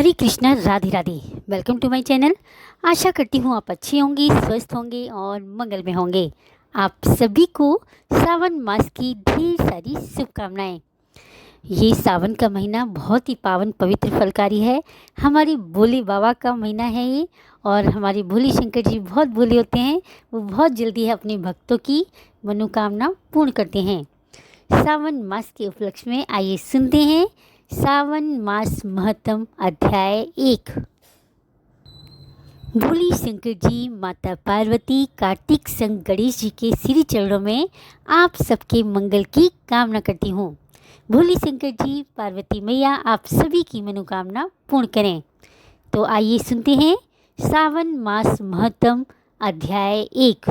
Hare Krishna, Radhe Radhe. Welcome to my channel. आशा करती हूँ आप अच्छे होंगे, स्वस्थ होंगे और मंगल में होंगे। आप सभी को सावन मास की ढेर सारी शुभकामनाएं। ये सावन का महीना बहुत ही पावन पवित्र फलकारी है। हमारे भोले बाबा का महीना है ये, और हमारे भोले शंकर जी बहुत भोले होते हैं। वो बहुत जल्दी है अपने भक्तों की मनोकामना पूर्ण करते हैं। सावन मास के उपलक्ष्य में आइए सुनते हैं सावन मास महत्म अध्याय 1। भोले शंकर जी, माता पार्वती, कार्तिक संग गणेश जी के श्री चरणों में आप सबके मंगल की कामना करती हूँ। भोले शंकर जी, पार्वती मैया आप सभी की मनोकामना पूर्ण करें। तो आइए सुनते हैं सावन मास महत्म अध्याय 1।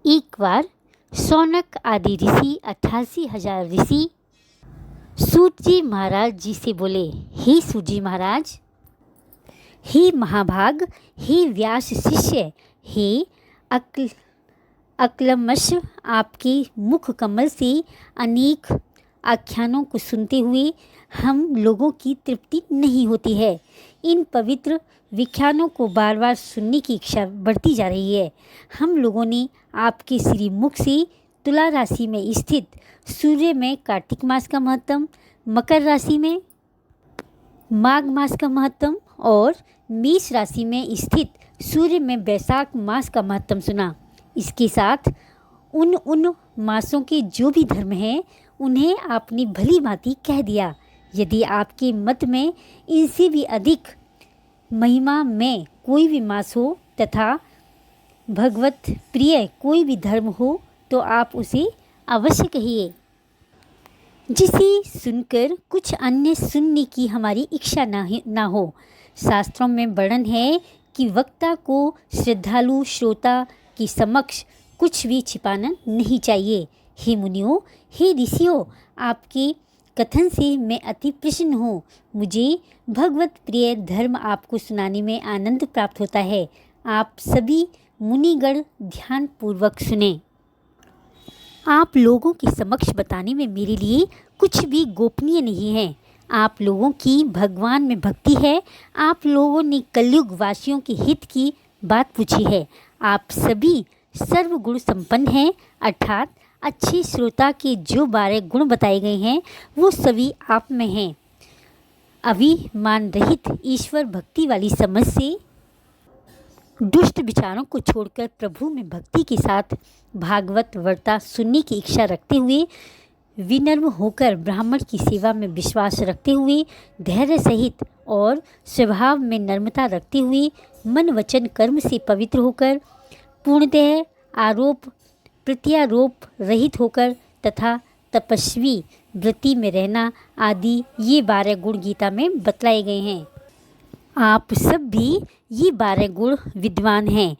एक बार शौनक आदि ऋषि 88,000 ऋषि सूत जी महाराज जी से बोले, हे सूत जी महाराज, हे महाभाग, हे व्यास शिष्य, हे अक्लमश, आपके मुख कमल से अनेक आख्यानों को सुनते हुए हम लोगों की तृप्ति नहीं होती है। इन पवित्र व्याख्यानों को बार बार सुनने की इच्छा बढ़ती जा रही है। हम लोगों ने आपके श्री मुख से तुला राशि में स्थित सूर्य में कार्तिक मास का महत्व, मकर राशि में माघ मास का महत्व और मेष राशि में स्थित सूर्य में वैशाख मास का महत्व सुना। इसके साथ उन मासों के जो भी धर्म हैं उन्हें आपने भली भांति कह दिया। यदि आपके मत में इनसे भी अधिक महिमा में कोई भी मास हो तथा भगवत प्रिय कोई भी धर्म हो तो आप उसे अवश्य कहिए, जिसे सुनकर कुछ अन्य सुनने की हमारी इच्छा ना हो। शास्त्रों में वर्णन है कि वक्ता को श्रद्धालु श्रोता की समक्ष कुछ भी छिपाना नहीं चाहिए। हे मुनियों, हे ऋषियों, आपके कथन से मैं अति प्रसन्न हूँ। मुझे भगवत प्रिय धर्म आपको सुनाने में आनंद प्राप्त होता है। आप सभी मुनिगण ध्यान पूर्वक सुने। आप लोगों के समक्ष बताने में मेरे लिए कुछ भी गोपनीय नहीं है। आप लोगों की भगवान में भक्ति है। आप लोगों ने कलयुग वासियों के हित की बात पूछी है। आप सभी सर्वगुण संपन्न हैं, अर्थात अच्छे श्रोता के जो 12 गुण बताए गए हैं वो सभी आप में हैं। अभिमान रहित ईश्वर भक्ति वाली समझ से दुष्ट विचारों को छोड़कर प्रभु में भक्ति के साथ भागवत वार्ता सुनने की इच्छा रखते हुए, विनम्र होकर ब्राह्मण की सेवा में विश्वास रखते हुए, धैर्य सहित और स्वभाव में नम्रता रखते हुए, मन वचन कर्म से पवित्र होकर, पूर्णतः आरोप प्रत्यारोप रहित होकर तथा तपस्वी वृत्ति में रहना आदि ये 12 गुण गीता में बतलाए गए हैं। आप सब भी ये 12 गुण विद्वान हैं।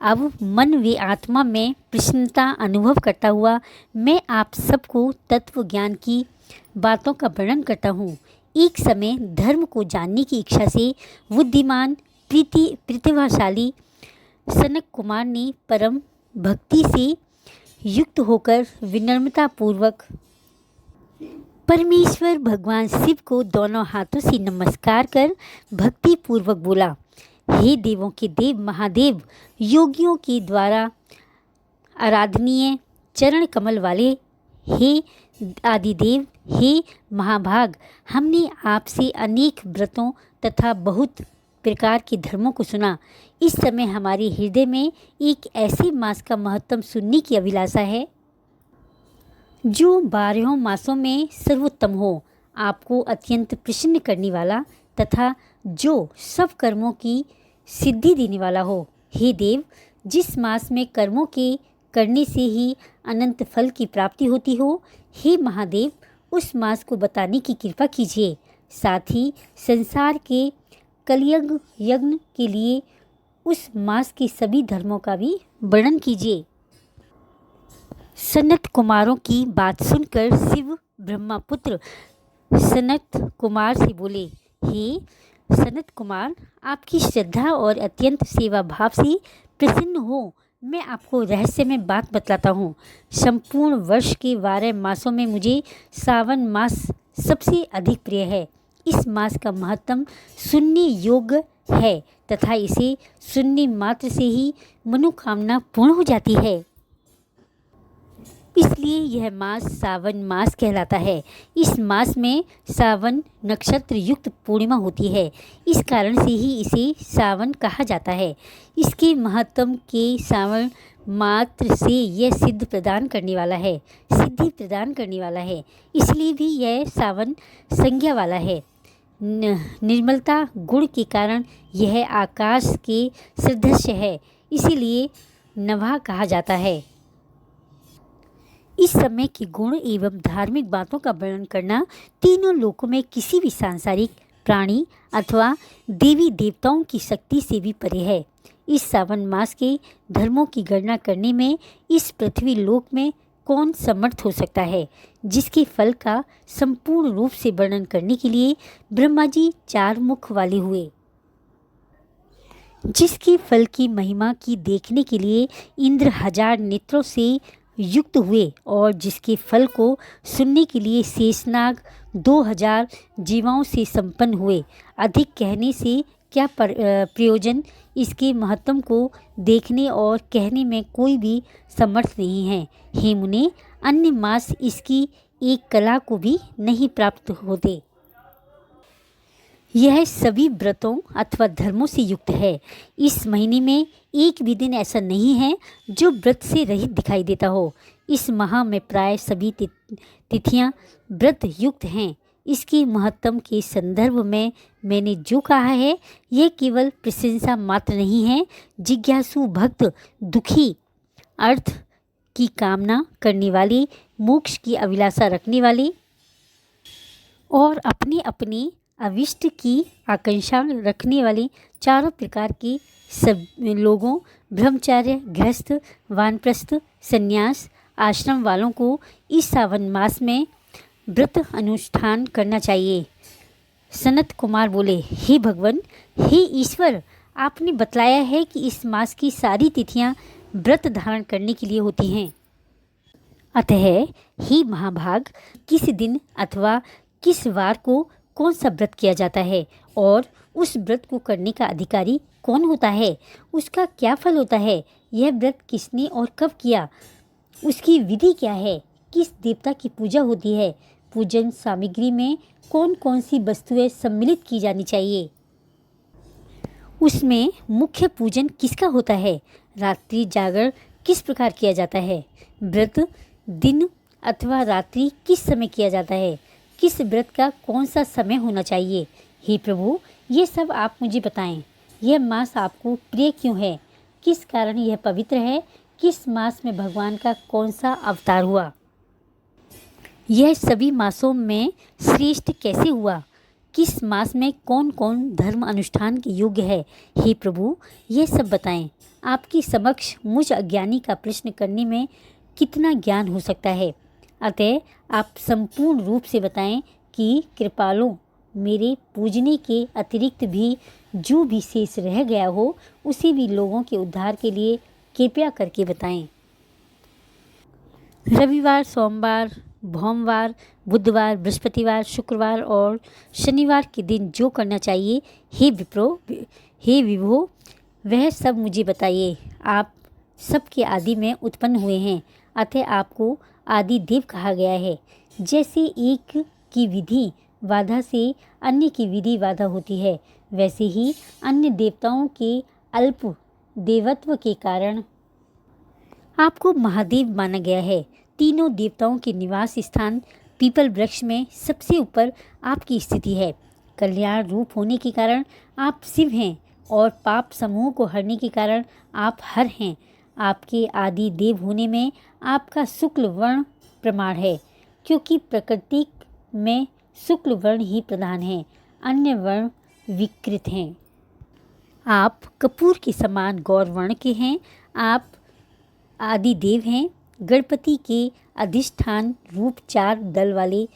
अब मन व आत्मा में प्रसन्नता अनुभव करता हुआ मैं आप सबको तत्व ज्ञान की बातों का वर्णन करता हूँ। एक समय धर्म को जानने की इच्छा से बुद्धिमान प्रतिभाशाली सनक कुमार ने परम भक्ति से युक्त होकर विनम्रता पूर्वक परमेश्वर भगवान शिव को दोनों हाथों से नमस्कार कर भक्ति पूर्वक बोला, हे देवों के देव महादेव, योगियों के द्वारा आराधनीय चरण कमल वाले, हे आदिदेव, हे महाभाग, हमने आपसे अनेक व्रतों तथा बहुत प्रकार के धर्मों को सुना। इस समय हमारे हृदय में एक ऐसे मास का महत्व सुनने की अभिलाषा है जो 12 मासों में सर्वोत्तम हो, आपको अत्यंत प्रसन्न करने वाला तथा जो सब कर्मों की सिद्धि देने वाला हो। हे देव, जिस मास में कर्मों के करने से ही अनंत फल की प्राप्ति होती हो, हे महादेव, उस मास को बताने की कृपा कीजिए। साथ ही संसार के कलयुग यज्ञ के लिए उस मास के सभी धर्मों का भी वर्णन कीजिए। सनत कुमारों की बात सुनकर शिव ब्रह्मपुत्र सनत कुमार से बोले, हे सनत कुमार, आपकी श्रद्धा और अत्यंत सेवा भाव से प्रसन्न हो मैं आपको रहस्य में बात बतलाता हूँ। संपूर्ण वर्ष के 12 मासों में मुझे सावन मास सबसे अधिक प्रिय है। इस मास का महत्व सुनने योग्य है तथा इसे सुनने मात्र से ही मनोकामना पूर्ण हो जाती है। इसलिए यह मास सावन मास कहलाता है। इस मास में सावन नक्षत्र युक्त पूर्णिमा होती है। इस कारण से ही इसे सावन कहा जाता है। इसके महत्व के सावन मात्र से यह सिद्धि प्रदान करने वाला है, इसलिए भी यह सावन संज्ञा वाला है। निर्मलता गुण के कारण यह आकाश के सदृश है, इसीलिए नभा कहा जाता है। इस समय के गुण एवं धार्मिक बातों का वर्णन करना तीनों लोकों में किसी भी सांसारिक प्राणी अथवा देवी देवताओं की शक्ति से भी परे है। इस सावन मास के धर्मों की गणना करने में इस पृथ्वी लोक में कौन समर्थ हो सकता है, जिसके फल का संपूर्ण रूप से वर्णन करने के लिए ब्रह्मा जी 4 मुख वाले हुए, जिसके फल की महिमा की देखने के लिए इंद्र 1000 नेत्रों से युक्त हुए और जिसके फल को सुनने के लिए शेषनाग 2000 जीवाओं से संपन्न हुए। अधिक कहने से क्या प्रयोजन, इसके महत्व को देखने और कहने में कोई भी समर्थ नहीं है। हे मुने, अन्य मास इसकी एक कला को भी नहीं प्राप्त होते। यह सभी व्रतों अथवा धर्मों से युक्त है। इस महीने में एक भी दिन ऐसा नहीं है जो व्रत से रहित दिखाई देता हो। इस माह में प्राय सभी तिथियां व्रत युक्त हैं। इसके महत्व के संदर्भ में मैंने जो कहा है, यह केवल प्रशंसा मात्र नहीं है। जिज्ञासु भक्त, दुखी, अर्थ की कामना करने वाले, मोक्ष की अभिलाषा रखने वाले और अपने अपने अविष्ट की आकांक्षा रखने वाले चारों प्रकार के सब लोगों, ब्रह्मचार्य, गृहस्थ, वानप्रस्थ, संन्यास आश्रम वालों को इस सावन मास में व्रत अनुष्ठान करना चाहिए। सनत कुमार बोले, हे भगवान, हे ईश्वर, आपने बतलाया है कि इस मास की सारी तिथियां व्रत धारण करने के लिए होती हैं। अतः हे महाभाग, किस दिन अथवा किस वार को कौन सा व्रत किया जाता है और उस व्रत को करने का अधिकारी कौन होता है, उसका क्या फल होता है, यह व्रत किसने और कब किया, उसकी विधि क्या है, किस देवता की पूजा होती है, पूजन सामग्री में कौन कौन सी वस्तुएं सम्मिलित की जानी चाहिए, उसमें मुख्य पूजन किसका होता है, रात्रि जागर किस प्रकार किया जाता है, व्रत दिन अथवा रात्रि किस समय किया जाता है, किस व्रत का कौन सा समय होना चाहिए। हे प्रभु, ये सब आप मुझे बताएं। यह मास आपको प्रिय क्यों है, किस कारण यह पवित्र है, किस मास में भगवान का कौन सा अवतार हुआ, यह सभी मासों में श्रेष्ठ कैसे हुआ, किस मास में कौन कौन धर्म अनुष्ठान के योग्य है। हे प्रभु, यह सब बताएं। आपके समक्ष मुझ अज्ञानी का प्रश्न करने में कितना ज्ञान हो सकता है। अतः आप संपूर्ण रूप से बताएं कि कृपालु, मेरे पूजने के अतिरिक्त भी जो भी शेष रह गया हो, उसे भी लोगों के उद्धार के लिए कृपया करके बताएं। रविवार, सोमवार, भोमवार, बुधवार, बृहस्पतिवार, शुक्रवार और शनिवार के दिन जो करना चाहिए, हे विभो, वह सब मुझे बताइए। आप सबके आदि में उत्पन्न हुए हैं, अतः आपको आदि देव कहा गया है। जैसे एक की विधि बाधा से अन्य की विधि बाधा होती है, वैसे ही अन्य देवताओं के अल्प देवत्व के कारण आपको महादेव माना गया है। तीनों देवताओं के निवास स्थान पीपल वृक्ष में सबसे ऊपर आपकी स्थिति है। कल्याण रूप होने के कारण आप शिव हैं और पाप समूह को हरने के कारण आप हर हैं। आपके आदि देव होने में आपका शुक्ल वर्ण प्रमाण है, क्योंकि प्रकृति में शुक्ल वर्ण ही प्रधान है, अन्य वर्ण विकृत हैं। आप कपूर के समान गौर वर्ण के हैं। आप आदि देव हैं। गणपति के अधिष्ठान रूप 4 दल वाले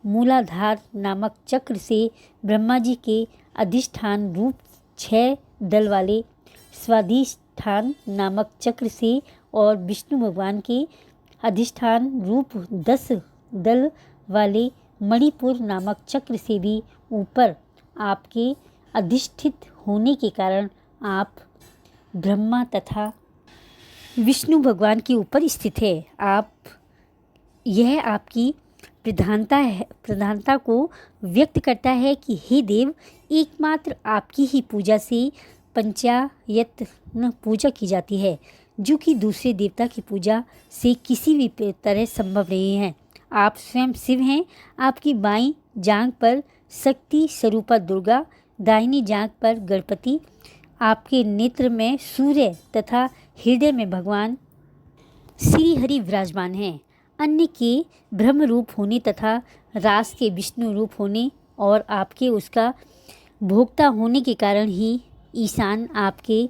मूलाधार नामक चक्र से ब्रह्मा जी के अधिष्ठान रूप 6 दल वाले स्वाधिष्ठान नामक चक्र से और विष्णु भगवान के अधिष्ठान रूप 10 दल वाले मणिपुर नामक चक्र से भी ऊपर आपके अधिष्ठित होने के कारण आप ब्रह्मा तथा विष्णु भगवान के ऊपर स्थित है। यह आपकी प्रधानता को व्यक्त करता है कि हे देव, एकमात्र आपकी ही पूजा से पंचायतन पूजा की जाती है, जो कि दूसरे देवता की पूजा से किसी भी तरह संभव नहीं है। आप स्वयं शिव हैं। आपकी बाईं जांघ पर शक्ति स्वरूपा दुर्गा, दाहिनी जांघ पर गणपति, आपके नेत्र में सूर्य तथा हृदय में भगवान श्री हरि विराजमान हैं। अन्य के ब्रह्म रूप होने तथा रास के विष्णु रूप होने और आपके उसका भोक्ता होने के कारण ही ईशान आपके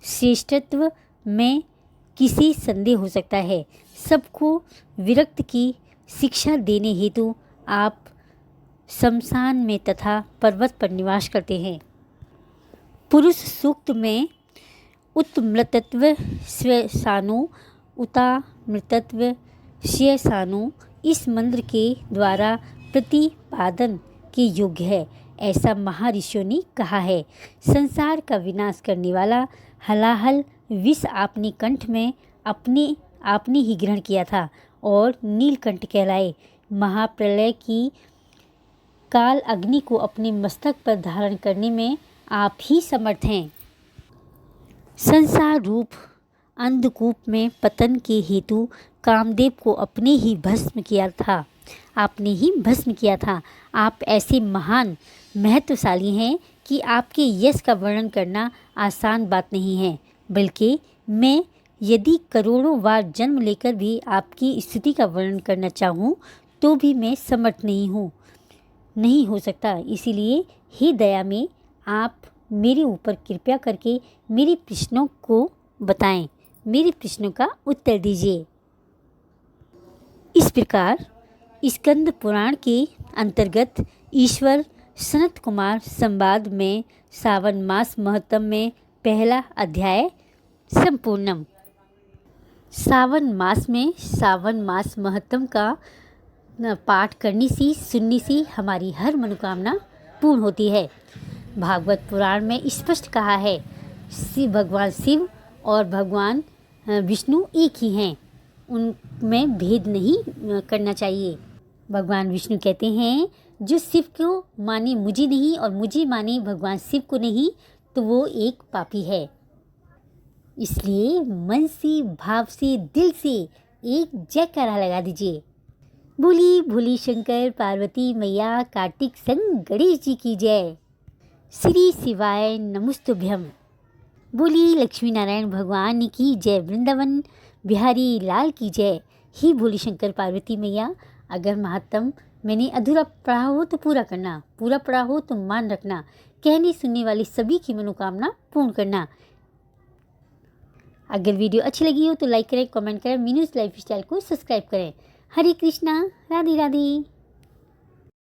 श्रेष्ठत्व में किसी संदेह हो सकता है। सबको विरक्त की शिक्षा देने हेतु आप शमशान में तथा पर्वत पर निवास करते हैं। पुरुष सूक्त में उत्मृतत्व स्वसानु उतामृतत्व श्यसानु इस मंत्र के द्वारा प्रतिपादन के योग्य है, ऐसा महर्षियों ने कहा है। संसार का विनाश करने वाला हलाहल विष आपने कंठ में आपने ही ग्रहण किया था और नीलकंठ कहलाए। महाप्रलय की काल अग्नि को अपने मस्तक पर धारण करने में आप ही समर्थ हैं। संसार रूप अंधकूप में पतन के हेतु कामदेव को आपने ही भस्म किया था। आप ऐसे महान महत्वशाली हैं कि आपके यश का वर्णन करना आसान बात नहीं है, बल्कि मैं यदि करोड़ों बार जन्म लेकर भी आपकी स्थिति का वर्णन करना चाहूँ तो भी मैं समर्थ नहीं हो सकता। इसीलिए हे दया में आप मेरे ऊपर कृपा करके मेरे प्रश्नों को बताएं, मेरे प्रश्नों का उत्तर दीजिए। इस प्रकार स्कंद पुराण के अंतर्गत ईश्वर सनत कुमार संवाद में सावन मास महत्म में पहला अध्याय संपूर्णम। सावन मास महत्म का पाठ करने से सुनने से हमारी हर मनोकामना पूर्ण होती है। भागवत पुराण में स्पष्ट कहा है, भगवान शिव और भगवान विष्णु एक ही हैं, उनमें भेद नहीं करना चाहिए। भगवान विष्णु कहते हैं, जो शिव को माने मुझे नहीं और मुझे माने भगवान शिव को नहीं, तो वो एक पापी है। इसलिए मन से, भाव से, दिल से एक जयकारा लगा दीजिए। भोली भोली शंकर पार्वती मैया कार्तिक संग गणेश जी की जय। श्री शिवाय नमस्तुभ्यम। बोली लक्ष्मी नारायण भगवान की जय। वृंदावन बिहारी लाल की जय। ही भोली शंकर पार्वती मैया, अगर महात्म मैंने अधूरा पढ़ा हो तो पूरा करना, पूरा पढ़ा हो तो मान रखना, कहने सुनने वाली सभी की मनोकामना पूर्ण करना। अगर वीडियो अच्छी लगी हो तो लाइक करें, कमेंट करें, मीनूज लाइफ स्टाइल को सब्सक्राइब करें। हरे कृष्णा, राधे राधे।